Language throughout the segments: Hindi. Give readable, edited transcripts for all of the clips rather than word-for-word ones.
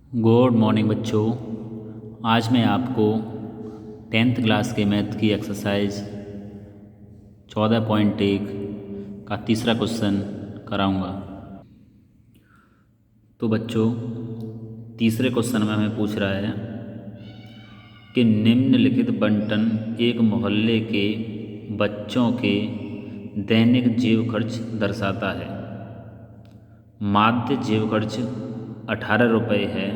गुड मॉर्निंग बच्चों। आज मैं आपको 10th क्लास के मैथ की एक्सरसाइज 14.1 का तीसरा क्वेश्चन कराऊंगा। तो बच्चों, तीसरे क्वेश्चन में हमें पूछ रहा है कि निम्नलिखित बंटन एक मोहल्ले के बच्चों के दैनिक जेब खर्च दर्शाता है। माध्य जेब खर्च 18 रुपये है,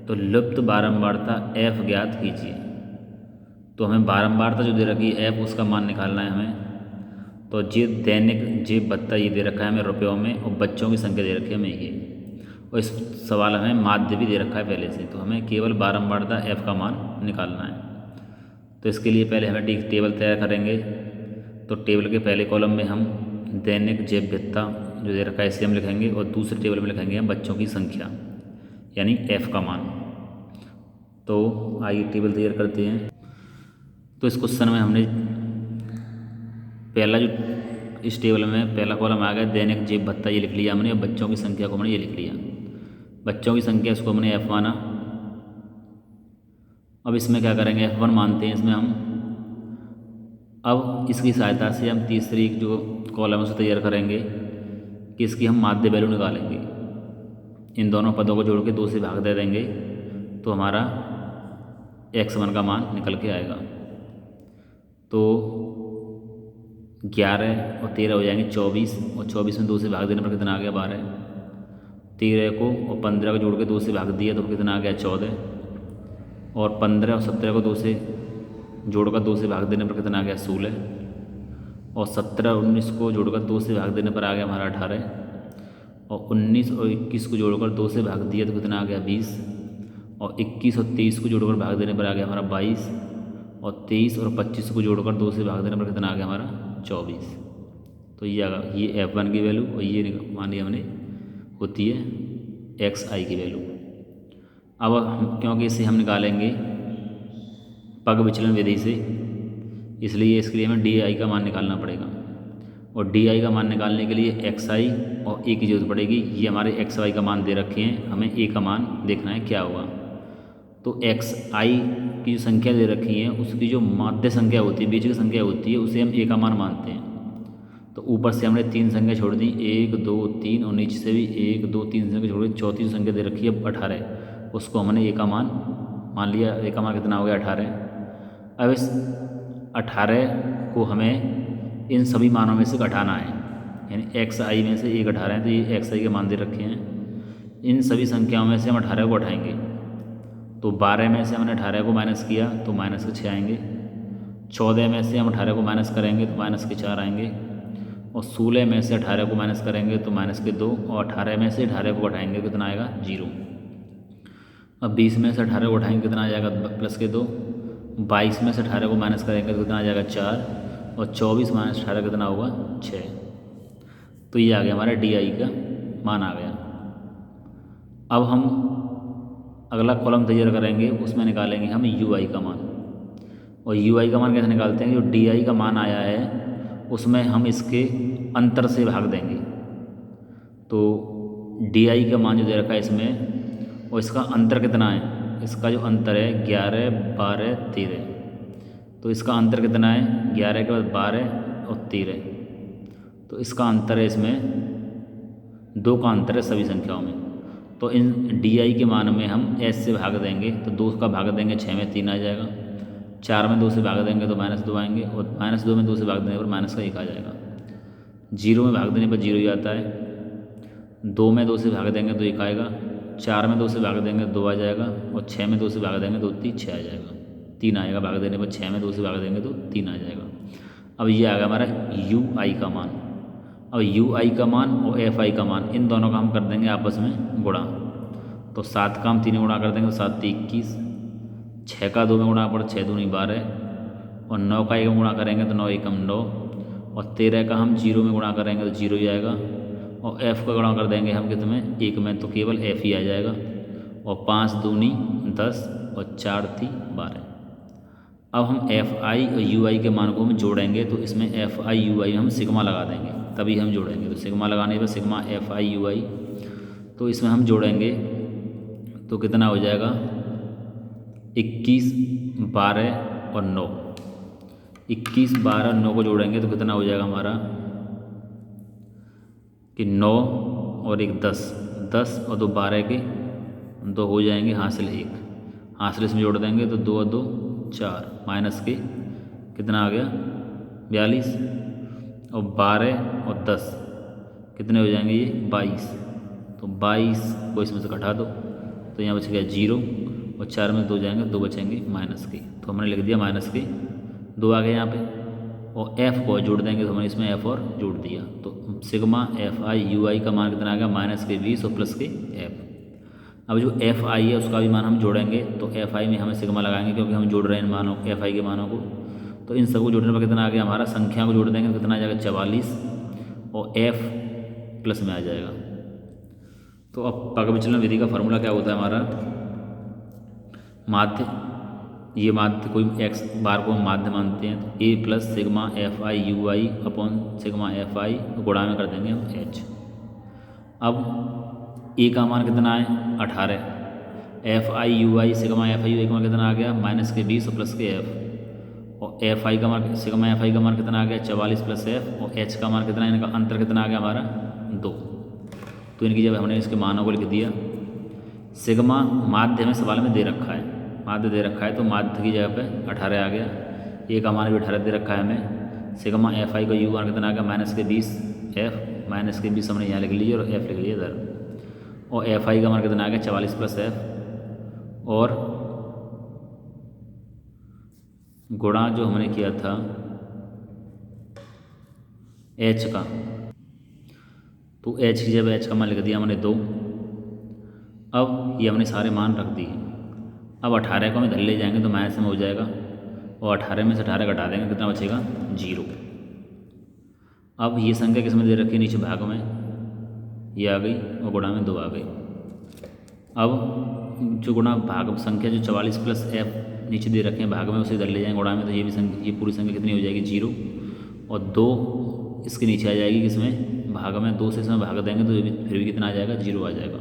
तो लुप्त बारंबारता f ज्ञात कीजिए। तो हमें बारंबारता जो दे रखी है f, उसका मान निकालना है हमें। तो दैनिक जेब भत्ता ये दे रखा है हमें रुपयों में, और बच्चों की संख्या दे रखी है हमें ये, और इस सवाल हमें माध्य भी दे रखा है पहले से। तो हमें केवल बारंबारता f का मान निकालना है। तो इसके लिए पहले हमें एक टेबल तैयार करेंगे। तो टेबल के पहले कॉलम में हम दैनिक जेब भत्ता जो दे रखा है इसे हम लिखेंगे, और दूसरे टेबल में लिखेंगे हम बच्चों की संख्या यानी f का मान। तो आइए टेबल तैयार करते हैं। तो इस क्वेश्चन में हमने पहला जो इस टेबल में पहला कॉलम आ गया दैनिक जेब भत्ता, ये लिख लिया हमने, और बच्चों की संख्या को हमने ये लिख लिया। बच्चों की संख्या इसको हमने f माना। अब इसमें क्या करेंगे, f1 मानते हैं इसमें हम। अब इसकी सहायता से हम तीसरी जो कॉलम है उसे तैयार करेंगे कि इसकी हम माध्य वैल्यू निकालेंगे। इन दोनों पदों को जोड़ के 2 से भाग दे देंगे, तो हमारा x1 का मान निकल के आएगा। तो 11 और 13 हो जाएंगे 24, और 24 में 2 से भाग देने पर कितना आ गया 12। 13 को और 15 को जोड़ के 2 से भाग दिया तो कितना आ गया 14, और 15 और 17 को 2 से जोड़कर 2 से भाग देने पर कितना आ गया 16, और 17 और 19 को जोड़कर 2 से भाग देने पर आ गया हमारा 18, और 19 और 21 को जोड़कर 2 से भाग दिया तो कितना आ गया 20, और 21 और 23 को जोड़कर भाग देने पर आ गया हमारा 22, और 23 और 25 को जोड़कर 2 से भाग देने पर कितना आ गया हमारा 24। तो ये आ गया, ये f1 की वैल्यू, और ये मान लिया हमने होती है xi की वैल्यू। अब क्योंकि इसे हम निकालेंगे पग विचलन विधि से, इसलिए इसके लिए हमें di का मान निकालना पड़ेगा, और di का मान निकालने के लिए xi और a की जरूरत पड़ेगी। ये हमारे xy का मान दे रखे हैं, हमें a का मान देखना है क्या होगा। तो xi की जो संख्या दे रखी है उसकी जो माध्य संख्या होती है, बीच की संख्या होती है, उसे हम a का मान मानते हैं। तो ऊपर से हमने 3 संख्या छोड़ दी, 1 2 3, और नीचे से भी 1 2 3 संख्या छोड़ दी, चौथी संख्या दे रखी है 18, उसको हमने a का मान लिया। a का मान कितना हो गया 18। अब इस 18 को हमें इन सभी मानों में से घटाना है, यानी xi में से 1 घटा रहे हैं, तो ये xi के मान दे रखे हैं। इन सभी संख्याओं में से हम 18 को उठाएंगे, तो 12 में से हमने 18 को माइनस किया तो माइनस के 6 आएंगे, 14 में से हम 18 को माइनस करेंगे तो माइनस के 4 आएंगे, और 16 में से 18 को माइनस करेंगे तो माइनस के 2, और 18 में से 18 को घटाएंगे कितना आएगा 0। अब 20 में से 18 को उठाएंगे कितना आ जाएगा प्लस के 2, 22 में से 18 को माइनस करेंगे तो कितना आ जाएगा 4, और 24 माइनस 18 कितना होगा 6। तो ये आ गया हमारा di का मान आ गया। अब हम अगला कॉलम तैयार करेंगे, उसमें निकालेंगे हम ui का मान। और ui का मान कैसे निकालते हैं, जो di का मान आया है उसमें हम इसके अंतर से भाग देंगे। तो di का मान जो दे रखा है इसमें, और इसका अंतर कितना है, इसका जो अंतर है 11 12 13, तो इसका अंतर कितना है 11 के बाद 12 और 13, तो इसका अंतर है इसमें 2 का अंतर है सभी संख्याओं में। तो इन di के मान में हम s से भाग देंगे, तो 2 का भाग देंगे 6 में 3 आ जाएगा, 4 में 2 से भाग देंगे तो -2 आएंगे, और -2 में 2 से भाग देने पर माइनस का 1 आ जाएगा, 0 में भाग देने पर 0 ही आता है, 2 में 2 से भाग देंगे तो 1 आएगा, 4 में 2 से भाग देंगे 2 आ जाएगा, और 6 में 2 से भाग देंगे तो 6 आ जाएगा, 3 आएगा, भाग देने पर 6 में 2 से भाग देंगे तो 3 आ जाएगा। अब ये आ गया हमारा ui का मान। अब ui का मान और fi का मान, इन दोनों का हम कर देंगे आपस में गुणा। तो 7 का हम 3 गुणा कर देंगे तो 7 21, 6 का 2 में गुणा पर 6 दूनी 12, और 9 का 1 में गुणा करेंगे तो 9 एकम 9, और 13 का हम 0 में गुणा करेंगे तो 0 ही आएगा, और f का गुणा कर देंगे हम कितने में 1 में, तो केवल f ही आ जाएगा, और 5 दूनी 10, और 4 थी 12। अब हम fi और ui के मान को हम जोड़ेंगे, तो इसमें fi ui हम सिग्मा लगा देंगे तभी हम जोड़ेंगे। तो सिग्मा लगाने पर सिग्मा fi ui, तो इसमें हम जोड़ेंगे तो कितना हो जाएगा 21, 12 और 9। 21, 12, 9 को जोड़ेंगे तो कितना हो जाएगा हमारा कि 9 और 1 10, 10 और 2 12 के 2 हो जाएंगे, हासिल 1, हासिल इसमें जोड़ देंगे तो 2 और 2 4, माइनस के कितना आ गया 42, और 12 और 10 कितने हो जाएंगे ये 22, तो 22 को इसमें से घटा दो तो यहाँ बच गया 0, और 4 में 2 जाएंगे, 2 बचेंगे माइनस के, तो हमने लिख दिया माइनस के 2 आ गए यहाँ पे। और f को जोड़ देंगे तो हमने इसमें f और जोड़ दिया, तो सिग्मा FI/UI का मान कितना आ गया -20 और प्लस के f। अब जो FI है उसका भी मान हम जोड़ेंगे, तो FI में हमें सिग्मा लगाएंगे क्योंकि हम जोड़ रहे हैं इन मानों FI के मानों को। तो इन सबको जोड़ने पर कितना आ गया हमारा, संख्या को जोड़ देंगे तो कितना आ जाएगा 44, और f प्लस में आ जाएगा। तो अब पाक विचलन विधि का फार्मूला क्या होता है हमारा, माध्य, ये माध्य कोई x बार को हम माध्य मानते हैं, तो a plus sigma FI/UI upon sigma FI गुणा में कर देंगे हम h। अब a का मान कितना है 18, FI/UI सिग्मा FI/UI का मान कितना आ गया -20 और प्लस के f, और FI का मान सिग्मा FI का मान कितना आ गया 44 प्लस f, और h का मान कितना है, इनका अंतर कितना आ गया हमारा 2। तो इनकी जब हमने इसके मानों को लिख दिया, सिग्मा माध्य हमें सवाल में दे रखा है, माध्य दे रखा है तो माध्य की जगह पे 18 आ गया, ए का मान भी 18 दे रखा है हमें, सिग्मा FI का u मान कितना आ गया -20 f, -20 हमने यहाँ लिख लिया और f लिख लिया इधर, और FI का मान कितना आ गया 44 प्लस f, और गुणा जो हमने किया था h का, तो h की जगह h का मान लिख दिया हमने 2। अब ये हमने सारे मान रख दिए, अब 18 को हमें धर ले जाएंगे तो माइनस में हो जाएगा, और 18 में से 18 घटा देंगे कितना बचेगा 0। अब ये संख्या किस में दे रखी है, नीचे भाग में ये आ गई और गुणा में 2 आ गई। अब जो गुणा भाग संख्या जो 44 प्लस f नीचे दे रखे हैं भाग में, उसे धर ले जाएंगे गुणा में, तो ये भी संख्या, ये पूरी संख्या कितनी हो जाएगी 0, और 2 इसके नीचे आ जाएगी किसमें भाग में, 2 से इसमें भाग देंगे तो ये भी फिर भी कितना आ जाएगा 0 आ जाएगा।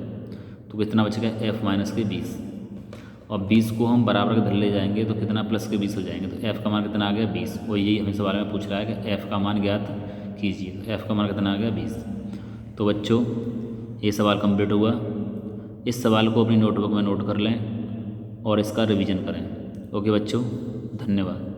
तो कितना बचेगा f माइनस के 20, और 20 को हम बराबर के धर ले जाएंगे तो कितना प्लस के 20 हो जाएंगे, तो f का मान कितना आ गया 20, और यही हमें सवाल में पूछ रहा है कि f का मान ज्ञात कीजिए, तो f का मान कितना आ गया 20। तो बच्चों ये सवाल कंप्लीट हुआ, इस सवाल को अपनी नोटबुक में नोट कर लें और इसका रिवीजन करें। ओके बच्चों, धन्यवाद।